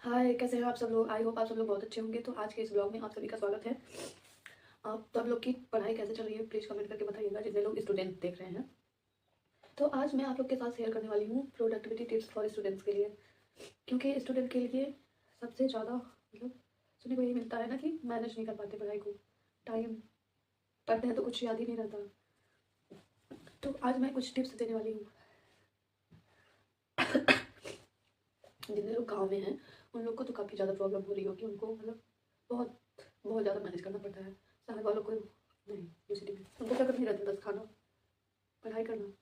हाय, कैसे हैं आप सब लोग? आई होप आप सब लोग बहुत अच्छे होंगे। तो आज के इस ब्लॉग में आप सभी का स्वागत है। आप सब लोग की पढ़ाई कैसे चल रही है प्लीज़ कमेंट करके बताइएगा, जितने लोग स्टूडेंट देख रहे हैं। तो आज मैं आप लोग के साथ शेयर करने वाली हूँ प्रोडक्टिविटी टिप्स फॉर स्टूडेंट्स के लिए, क्योंकि स्टूडेंट के लिए सबसे ज़्यादा सुनने को यही मिलता है ना कि मैनेज नहीं कर पाते पढ़ाई को। टाइम पढ़ते हैं तो कुछ याद ही नहीं रहता। तो आज मैं कुछ टिप्स देने वाली हूँ। जितने लोग गाँव में हैं उन लोग को तो काफ़ी ज़्यादा प्रॉब्लम हो रही होगी। उनको बहुत बहुत ज़्यादा मैनेज करना पड़ता है। शहर वालों को नहीं, यूसिटी में उनको क्या करनी रहती है? बस खाना, पढ़ाई करना।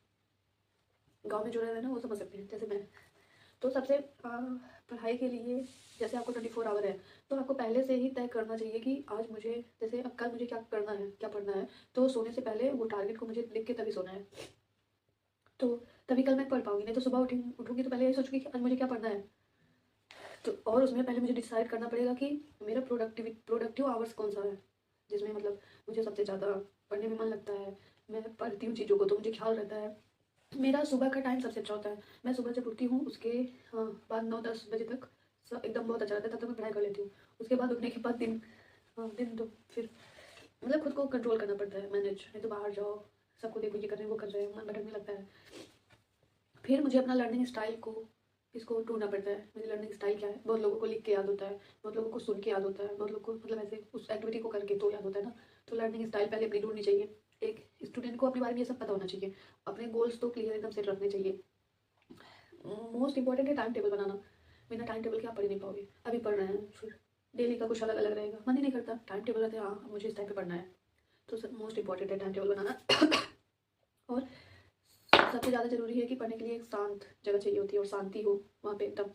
गाँव में जो रह रहे हैं ना वो समझ सकते हैं, जैसे मैं। तो सबसे पढ़ाई के लिए जैसे आपको 24 आवर है, तो आपको पहले से ही तय करना चाहिए कि आज मुझे, जैसे अब कल मुझे क्या करना है, क्या पढ़ना है। तो सोने से पहले वो टारगेट को मुझे लिख के तभी सोना है। तो तभी कल मैं पढ़ पाऊँगी। नहीं तो सुबह उठूँगी तो पहले यही सोचूँगी कि आज मुझे क्या पढ़ना है। तो और उसमें पहले मुझे डिसाइड करना पड़ेगा कि मेरा प्रोडक्टिव आवर्स कौन-सा है, जिसमें मुझे सबसे ज़्यादा पढ़ने में मन लगता है। मैं पढ़ती हूँ चीज़ों को तो मुझे ख्याल रहता है। मेरा सुबह का टाइम सबसे अच्छा होता है। मैं सुबह जब उठती हूँ उसके बाद 9-10 बजे तक एकदम बहुत अच्छा रहता है, तब तक मैं पढ़ाई कर लेती हूँ। उसके बाद उठने के बाद दिन तो फिर खुद को कंट्रोल करना पड़ता है, मैनेज। नहीं तो बाहर जाओ, सबको देखो ये कर रहे हैं, वो कर रहे हैं, मन भटकने लगता है। फिर मुझे अपना लर्निंग स्टाइल को इसको ढूँढना पड़ता है। मेरी लर्निंग स्टाइल क्या है? बहुत लोगों को लिख के याद होता है, बहुत लोगों को सुन के याद होता है, बहुत लोगों को ऐसे उस एक्टिविटी को करके तो याद होता है ना। तो लर्निंग स्टाइल पहले अपनी ढूँढनी चाहिए। एक स्टूडेंट को अपने बारे में ये सब पता होना चाहिए। अपने गोल्स तो क्लियर एकदम सेट रखने चाहिए। मोस्ट इंपॉर्टेंट है टाइम टेबल बनाना। बिना टाइम टेबल के आप पढ़ ही नहीं पाओगे। अभी पढ़ रहे हैं, फिर डेली का कुछ अलग-अलग रहेगा, मन ही नहीं करता। टाइम टेबल रहता है, हाँ, मुझे इस टाइम पे पढ़ना है। तो सब मोस्ट इंपॉर्टेंट है टाइम टेबल बनाना। और सबसे ज़्यादा ज़रूरी है कि पढ़ने के लिए एक शांत जगह चाहिए होती है और शांति हो वहाँ पे, एकदम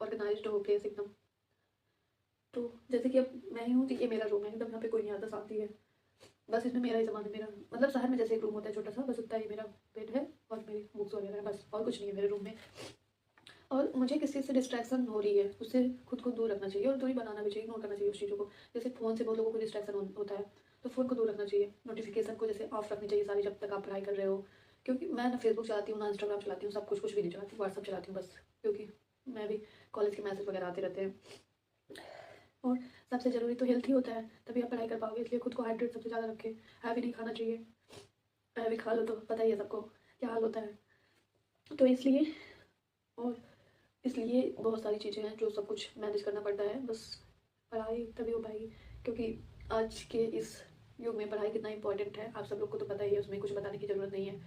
ऑर्गेनाइज्ड हो प्लेस एकदम। तो जैसे कि अब मैं ही हूँ तो ये मेरा रूम है, एकदम यहाँ पे कोई नहीं आता, शांति है। बस इसमें मेरा ही सामान है। मेरा शहर में जैसे एक रूम होता है छोटा सा, बस उतना ही मेरा बेड है और मेरी बुक्स वगैरह है, बस और कुछ नहीं है मेरे रूम में। और मुझे किसी चीज़ से डिस्ट्रैक्शन हो रही है उससे खुद को दूर रखना चाहिए और दूरी बनाना भी चाहिए, इग्नोर करना चाहिए उस चीज़ों को। जैसे फ़ोन से बहुत लोगों को डिस्ट्रैक्शन होता है, तो फ़ोन को दूर रखना चाहिए। नोटिफिकेशन को जैसे ऑफ रखनी चाहिए सारी, जब तक आप पढ़ाई कर रहे हो। क्योंकि मैं ना फेसबुक चलाती हूँ, ना इंस्टाग्राम चलाती हूँ, सब कुछ भी नहीं चलाती हूँ, व्हाट्सअप चलाती हूँ बस। क्योंकि मैं भी कॉलेज के मैसेज वगैरह आते रहते हैं। और सबसे ज़रूरी तो हेल्थ ही होता है, तभी आप पढ़ाई कर पाओगे। इसलिए खुद को हाइड्रेट सबसे ज़्यादा रखें। हैवी नहीं खाना चाहिए। हैवी खा लो तो पता ही है सबको क्या हाल होता है। तो और इसलिए बहुत सारी चीज़ें हैं जो सब कुछ मैनेज करना पड़ता है। बस पढ़ाई तभी हो पाएगी, क्योंकि आज के इस युग में पढ़ाई कितना इंपॉर्टेंट है आप सब लोग को तो पता ही है, उसमें कुछ बताने की ज़रूरत नहीं है।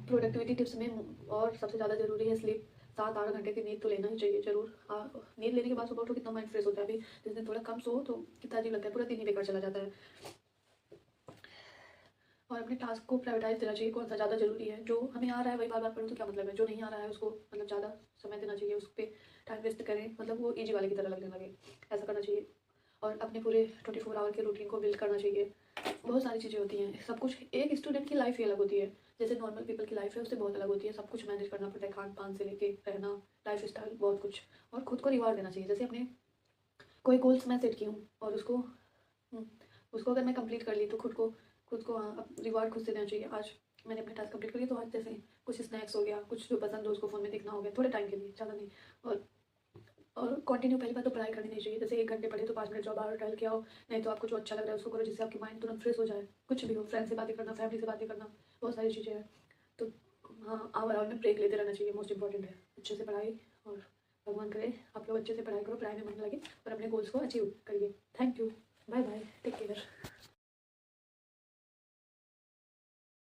प्रोडक्टिविटी टिप्स में और सबसे ज़्यादा ज़रूरी है स्लीप। 7-8 घंटे की नींद तो लेना ही चाहिए ज़रूर। नींद लेने के बाद सुबह उठो कितना माइंड फ्रेश होता है। अभी जिस दिन थोड़ा कम सो तो कितना अजीब लगता है, पूरा दिन ही बेकार चला जाता है। और अपने टास्क को प्रायोरिटाइज देना चाहिए, कौन सा ज़्यादा ज़रूरी है। जो हमें आ रहा है वही बार बार पढ़ो तो क्या मतलब है। जो नहीं आ रहा है उसको ज़्यादा समय देना चाहिए, उस पर टाइम वेस्ट करें, वो ईजी वाले की तरह लगने लगे, ऐसा करना चाहिए। और अपने पूरे 24 आवर के रूटीन को बिल्ड करना चाहिए। बहुत सारी चीज़ें होती हैं, सब कुछ एक स्टूडेंट की लाइफ ही अलग होती है। जैसे नॉर्मल पीपल की लाइफ है उससे बहुत अलग होती है। सब कुछ मैनेज करना पड़ता है, खान पान से लेके रहना, लाइफ स्टाइल, बहुत कुछ। और खुद को रिवार्ड देना चाहिए। जैसे अपने कोई गोल्स मैं सेट की हूँ और हम्म, उसको अगर मैं कंप्लीट कर ली तो खुद को रिवार्ड खुद से देना चाहिए। आज मैंने अपने टास्क कंप्लीट कर लिया तो आज जैसे कुछ स्नैक्स हो गया, कुछ जो पसंद हो उसको फ़ोन में देखना हो गया, थोड़े टाइम के लिए, ज़्यादा नहीं। और कंटिन्यू पहली बात तो पढ़ाई करनी नहीं चाहिए। जैसे 1 घंटे पढ़े तो 5 मिनट जाओ बाहर टहल के आओ। नहीं तो आपको जो अच्छा लग रहा है उसको करो, जिससे आपकी माइंड तुरंत फ्रेश हो जाए। कुछ भी हो, फ्रेंड से बातें करना, फैमिली से बातें करना, बहुत सारी चीज़ें हैं। तो हाँ, आवर आवर में ब्रेक लेते रहना चाहिए, मोस्ट इंपॉर्टेंट है। अच्छे से पढ़ाई, और भगवान करे आप लोग अच्छे से पढ़ाई करो, पढ़ाई में मन लगे और अपने गोल्स को अचीव करिए।